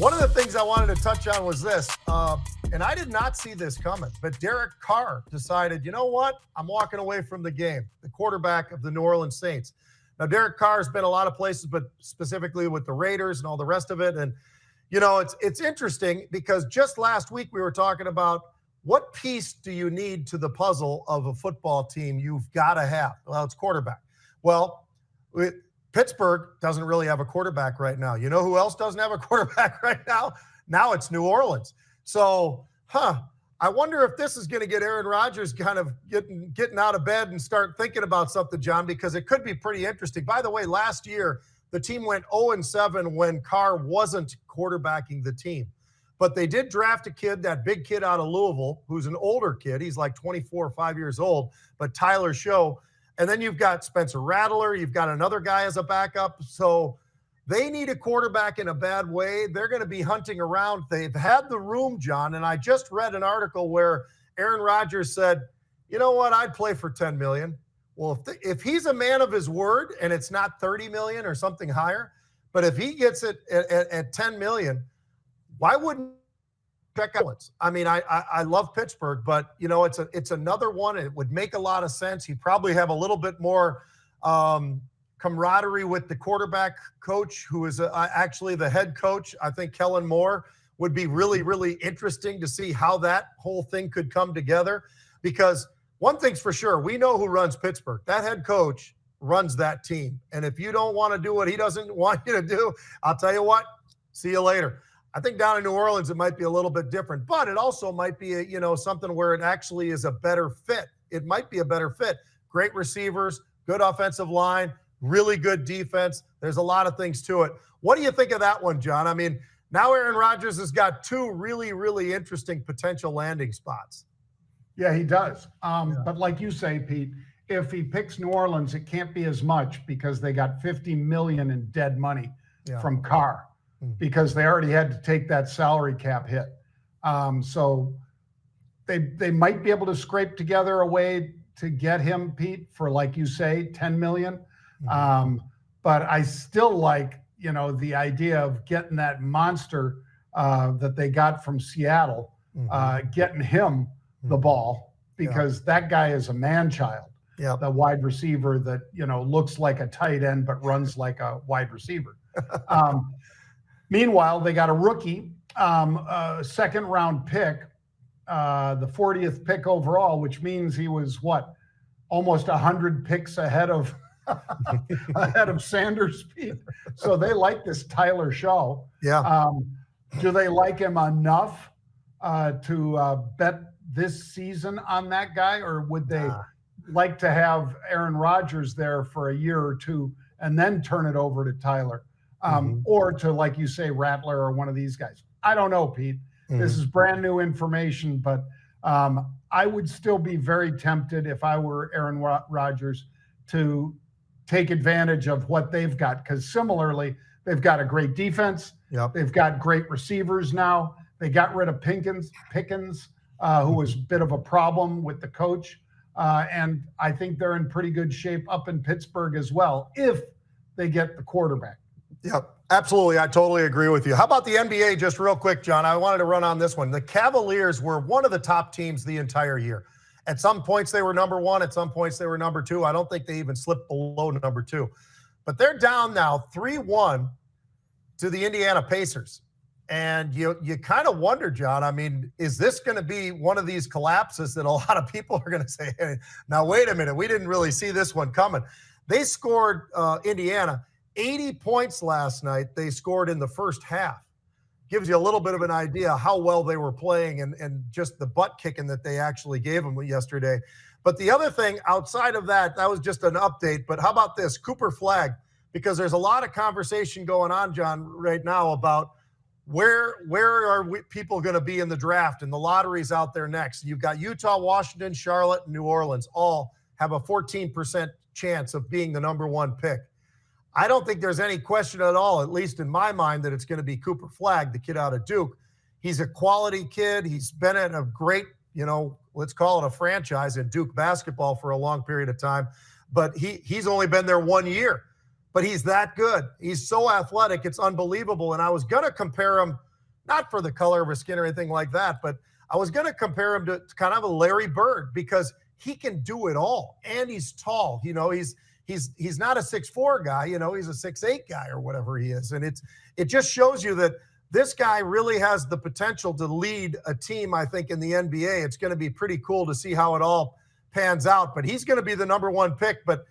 One of the things I wanted to touch on was this, and I did not see this coming, but Derek Carr decided, you know what? I'm walking away from the game, the quarterback of the New Orleans Saints. Now, Derek Carr has been a lot of places, but specifically with the Raiders and all the rest of it. And, you know, it's interesting because just last week we were talking about what piece do you need to the puzzle of a football team you've got to have? Well, it's quarterback. Well, Pittsburgh doesn't really have a quarterback right now. You know who else doesn't have a quarterback right now? Now it's New Orleans. So, I wonder if this is going to get Aaron Rodgers kind of getting out of bed and start thinking about something, John, because it could be pretty interesting. By the way, last year, the team went 0-7 when Carr wasn't quarterbacking the team. But they did draft a kid, that big kid out of Louisville, who's an older kid. He's like 24 or 5 years old, but Tyler Show. And then you've got Spencer Rattler. You've got another guy as a backup. So they need a quarterback in a bad way. They're going to be hunting around. They've had the room, John. And I just read an article where Aaron Rodgers said, you know what, I'd play for $10 million. Well, if he's a man of his word and it's not $30 million or something higher, but if he gets it at $10 million, why wouldn't check out? I mean, I love Pittsburgh, but, you know, it's another one. It would make a lot of sense. He'd probably have a little bit more camaraderie with the quarterback coach, who is actually the head coach. I think Kellen Moore would be really, really interesting to see how that whole thing could come together. Because one thing's for sure, we know who runs Pittsburgh. That head coach runs that team. And if you don't want to do what he doesn't want you to do, I'll tell you what, see you later. I think down in New Orleans, it might be a little bit different, but it also might be, something where it actually is a better fit. It might be a better fit. Great receivers, good offensive line, really good defense. There's a lot of things to it. What do you think of that one, John? I mean, now Aaron Rodgers has got two really, really interesting potential landing spots. Yeah, he does. But like you say, Pete, if he picks New Orleans, it can't be as much because they got $50 million in dead money from Carr. Because they already had to take that salary cap hit. So they might be able to scrape together a way to get him, Pete, for, like you say, $10 million. But I still like, the idea of getting that monster that they got from Seattle, getting him the ball, because that guy is a man-child. Yeah, the wide receiver that, looks like a tight end but runs like a wide receiver. Meanwhile, they got a rookie, second-round pick, the 40th pick overall, which means he was, almost 100 picks ahead of Sanders, Pete. So they like this Tyler Show. Yeah. Do they like him enough to bet this season on that guy, or would they like to have Aaron Rodgers there for a year or two and then turn it over to Tyler? Or to, like you say, Rattler or one of these guys. I don't know, Pete. This is brand new information, but I would still be very tempted if I were Aaron Rodgers to take advantage of what they've got, because similarly, they've got a great defense. Yep. They've got great receivers now. They got rid of Pickens, who was a bit of a problem with the coach. And I think they're in pretty good shape up in Pittsburgh as well, if they get the quarterback. Yep, absolutely. I totally agree with you. How about the NBA, just real quick, John? I wanted to run on this one. The Cavaliers were one of the top teams the entire year. At some points, they were number one. At some points, they were number two. I don't think they even slipped below number two. But they're down now 3-1 to the Indiana Pacers. And you kind of wonder, John, I mean, is this going to be one of these collapses that a lot of people are going to say, hey, now, wait a minute, we didn't really see this one coming. They scored Indiana 80 points last night. They scored in the first half. Gives you a little bit of an idea how well they were playing and just the butt kicking that they actually gave them yesterday. But the other thing outside of that was just an update. But how about this? Cooper Flagg, because there's a lot of conversation going on, John, right now about where are people going to be in the draft, and the lottery's out there next. You've got Utah, Washington, Charlotte, and New Orleans all have a 14% chance of being the number one pick. I don't think there's any question at all, at least in my mind, that it's going to be Cooper Flagg, the kid out of Duke. He's a quality kid. He's been at a great, let's call it a franchise in Duke basketball for a long period of time. But he's only been there 1 year. But he's that good. He's so athletic. It's unbelievable. And I was going to compare him not for the color of his skin or anything like that, but I was going to compare him to kind of a Larry Bird because he can do it all, and he's tall. You know, he's not a 6'4" guy. You know, he's a 6'8" guy or whatever he is, and it just shows you that this guy really has the potential to lead a team. I think in the NBA, it's going to be pretty cool to see how it all pans out. But he's going to be the number one pick. But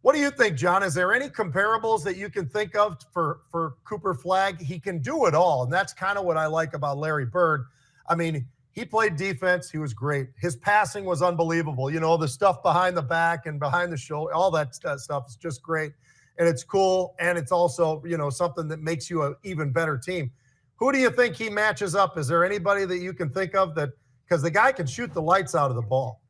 what do you think, John? Is there any comparables that you can think of for Cooper Flagg? He can do it all, and that's kind of what I like about Larry Bird. I mean, he played defense. He was great. His passing was unbelievable. You know, the stuff behind the back and behind the shoulder, all that stuff is just great. And it's cool, and it's also, you know, something that makes you an even better team. Who do you think he matches up? Is there anybody that you can think of that, because the guy can shoot the lights out of the ball?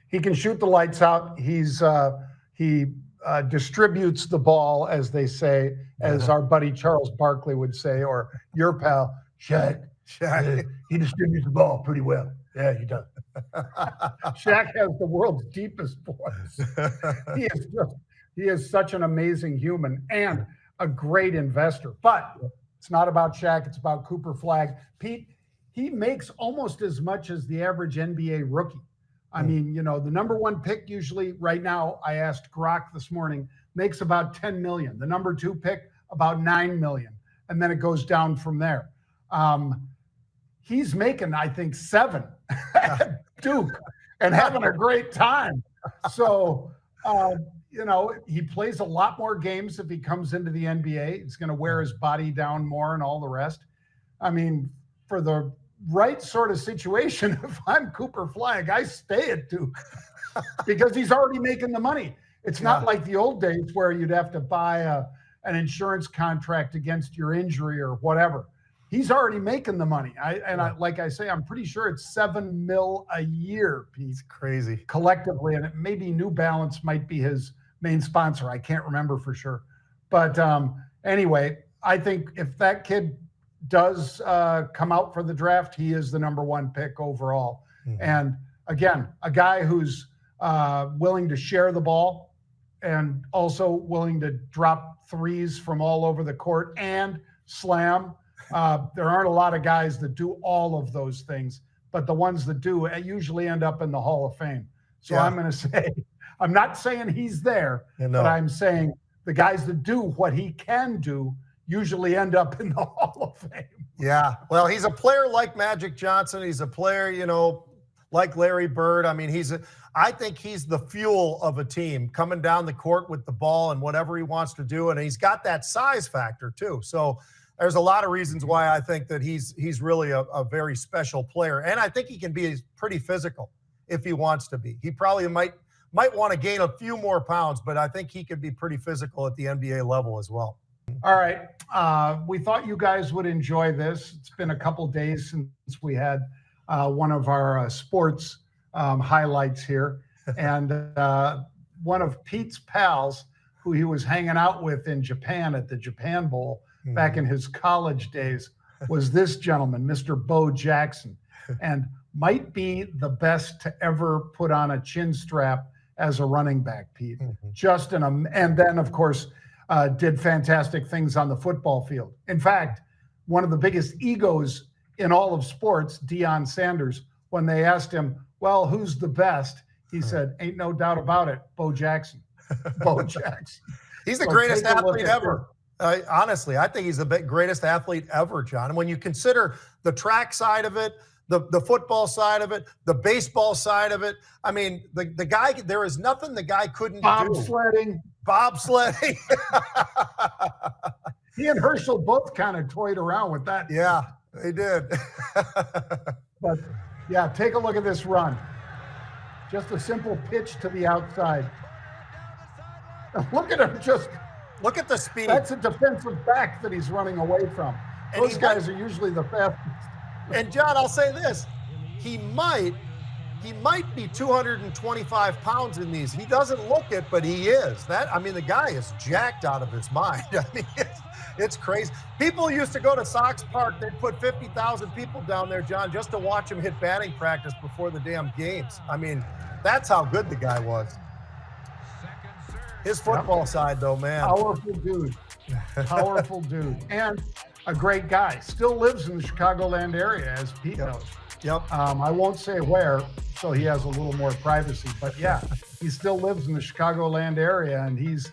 He can shoot the lights out. He distributes the ball, as they say, as our buddy Charles Barkley would say, or your pal, Shaq. He distributes the ball pretty well. Yeah, he does. Shaq has the world's deepest voice. He is such an amazing human and a great investor. But it's not about Shaq. It's about Cooper Flagg. Pete, he makes almost as much as the average NBA rookie. I mean, you know, the number one pick usually right now, I asked Grok this morning, makes about 10 million. The number two pick, about 9 million. And then it goes down from there. He's making, I think, 7 at Duke and having a great time. So, you know, he plays a lot more games if he comes into the NBA. He's going to wear his body down more and all the rest. I mean, for the right sort of situation, if I'm Cooper Flagg, I stay at Duke because he's already making the money. It's not like the old days where you'd have to buy an insurance contract against your injury or whatever. He's already making the money. Like I say, I'm pretty sure it's $7 million a year, Pete. It's crazy. Collectively, and maybe New Balance might be his main sponsor. I can't remember for sure. But anyway, I think if that kid does come out for the draft, he is the number one pick overall. Mm-hmm. And again, a guy who's willing to share the ball and also willing to drop threes from all over the court and slam. There aren't a lot of guys that do all of those things, but the ones that do usually end up in the Hall of Fame. So I'm going to say, I'm not saying he's there, but I'm saying the guys that do what he can do usually end up in the Hall of Fame. Yeah. Well, he's a player like Magic Johnson. He's a player, you know, like Larry Bird. I mean, I think he's the fuel of a team coming down the court with the ball and whatever he wants to do. And he's got that size factor too. So there's a lot of reasons why I think that he's really a very special player. And I think he can be pretty physical if he wants to be. He probably might want to gain a few more pounds, but I think he could be pretty physical at the NBA level as well. All right. We thought you guys would enjoy this. It's been a couple days since we had one of our sports highlights here. And one of Pete's pals, who he was hanging out with in Japan at the Japan Bowl back in his college days, was this gentleman, Mr. Bo Jackson, and might be the best to ever put on a chin strap as a running back, Pete. And then, of course, did fantastic things on the football field. In fact, one of the biggest egos in all of sports, Deion Sanders, when they asked him, well, who's the best? He said, ain't no doubt about it, Bo Jackson. Bo Jackson. He's the greatest athlete ever. Honestly, I think he's the greatest athlete ever, John. And when you consider the track side of it, the football side of it, the baseball side of it, I mean, the guy, there is nothing the guy couldn't do. Bobsledding. He and Herschel both kind of toyed around with that. Yeah, they did. But yeah, take a look at this run. Just a simple pitch to the outside. Look at him just. Look at the speed. That's a defensive back that he's running away from. Those guys are usually the fastest. And John, I'll say this. He might be 225 pounds in these. He doesn't look it, but he is. The guy is jacked out of his mind. I mean, it's crazy. People used to go to Sox Park. They'd put 50,000 people down there, John, just to watch him hit batting practice before the damn games. I mean, that's how good the guy was. His football side, though, man. Powerful dude. Powerful dude. And a great guy. Still lives in the Chicagoland area, as Pete knows. Yep. I won't say where, so he has a little more privacy. But yeah, he still lives in the Chicagoland area, and he's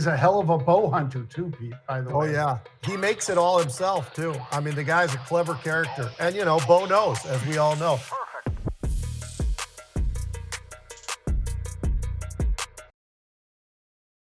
a hell of a bow hunter too, Pete, by the way. Oh yeah, he makes it all himself too. I mean, the guy's a clever character, and Bo knows, as we all know.